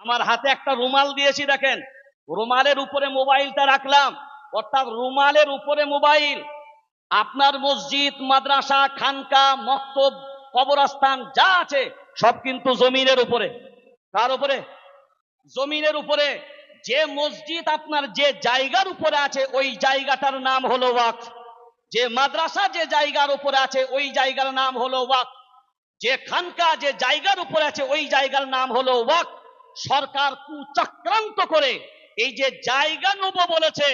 আমার হাতে একটা রুমাল দিয়েছি, দেখেন রুমালের উপরে মোবাইলটা রাখলাম, অর্থাৎ রুমালের উপরে মোবাইল। আপনার মসজিদ, মাদ্রাসা, খানকা, মক্তব, কবরস্থান যা আছে সব কিন্তু জমিনের উপরে। কার উপরে? জমিনের উপরে। যে মসজিদ আপনার যে জায়গার উপরে আছে ওই জায়গাটার নাম হলো ওয়াকফ। যে মাদ্রাসা যে জায়গার উপরে আছে ওই জায়গার নাম হলো ওয়াকফ। যে খানকা যে জায়গার উপরে আছে ওই জায়গার নাম হলো ওয়াকফ। সরকার কুচক্রান্ত করে এই যে জায়গা নেব বলেছে,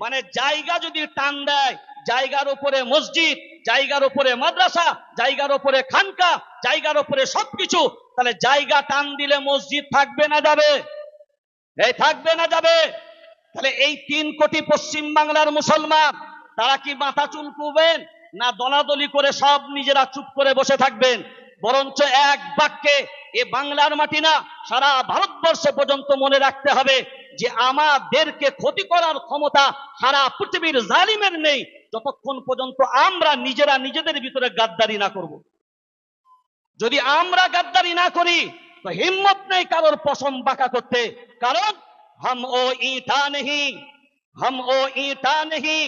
মানে জায়গা যদি টান দেয়, জায়গার উপরে মসজিদ, জায়গার উপরে মাদ্রাসা, জায়গার উপরে খানকা, জায়গার উপরে সবকিছু, তাহলে জায়গা টান দিলে মসজিদ থাকবে না যাবে? এই থাকবে না যাবে? তাহলে এই 3 কোটি পশ্চিম বাংলার মুসলমান তারা কি মাথা চুলকুবেন, না দলাদলি করে সব নিজেরা চুপ করে বসে থাকবেন? বরঞ্চ এক বাক্যে এ বাংলার মাটি না, সারা ভারতবর্ষ পর্যন্ত মনে রাখতে হবে যে আমাদেরকে ক্ষতি করার ক্ষমতা সারা পৃথিবীর জালিমের নেই, যতক্ষণ পর্যন্ত আমরা নিজেরা নিজেদের ভিতরে গাদ্দারি না করব। যদি আমরা গাদ্দারি না করি তো হিম্মত নেই কারোর পশম বাঁকা করতে। কারণ हम ओ ईंटा नहीं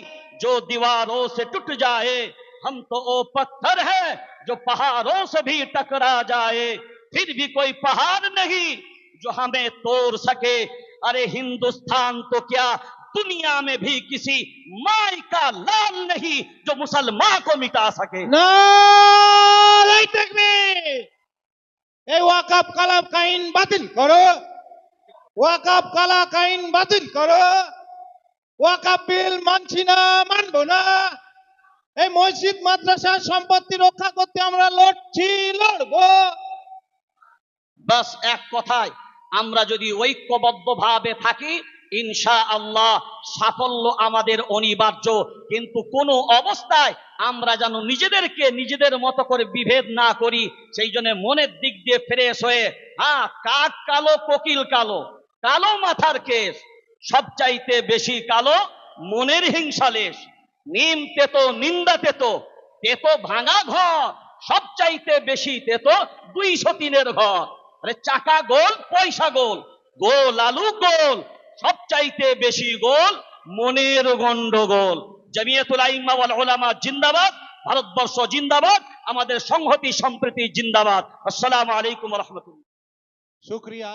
जो दीवारों से टूट जाए, हम तो ओ पत्थर है जो पहाड़ों से भी टकरा जाए, फिर भी कोई पहाड़ नहीं जो हमें तोड़ सके। अरे हिंदुस्तान तो क्या दुनिया में भी किसी माई का लाल नहीं जो मुसलमान को मिटा सके। নারায়ে তাকবীর। এই ওয়াকফ কালাম আইন বাতিল করো, ওয়াকফ কালাম আইন বাতিল করো। ওয়াকফ বিল মানছি না, মানবো না। এই মসজিদ মাদ্রাসার সম্পত্তি রক্ষা করতে আমরা লড়ছি, লড়বো। বাস এক কথায় আমরা যদি ঐক্যবদ্ধভাবে থাকি ইনশাআল্লাহ সাফল্য আমাদের অনিবার্য। কিন্তু কোনো অবস্থায় আমরা যেন নিজেদেরকে নিজেদের মতো করে বিভেদ না করি। সেই জন্য মনের দিক দিয়ে ফ্রেশ হয়ে, কাক কালো কোকিল কালো, কালো মাথার কেশ, সবচাইতে বেশি কালো মনের হিংসালেশ। নিম তেতো নিন্দা তেতো, তেতো ভাঙা ঘর, সবচাইতে বেশি তেতো 203-এর ঘর। আরে চাকা গোল পয়সা গোল, গোল আলু গোল, সবচাইতে বেশি গোল মনের গন্ডগোল। জমিয়তুল আইম্মা ওয়াল উলামা জিন্দাবাদ, ভারতবর্ষ জিন্দাবাদ, আমাদের সংহতি সম্প্রীতি জিন্দাবাদ। আসসালামু আলাইকুম ওয়া রাহমাতুল্লাহ। শুকরিয়া।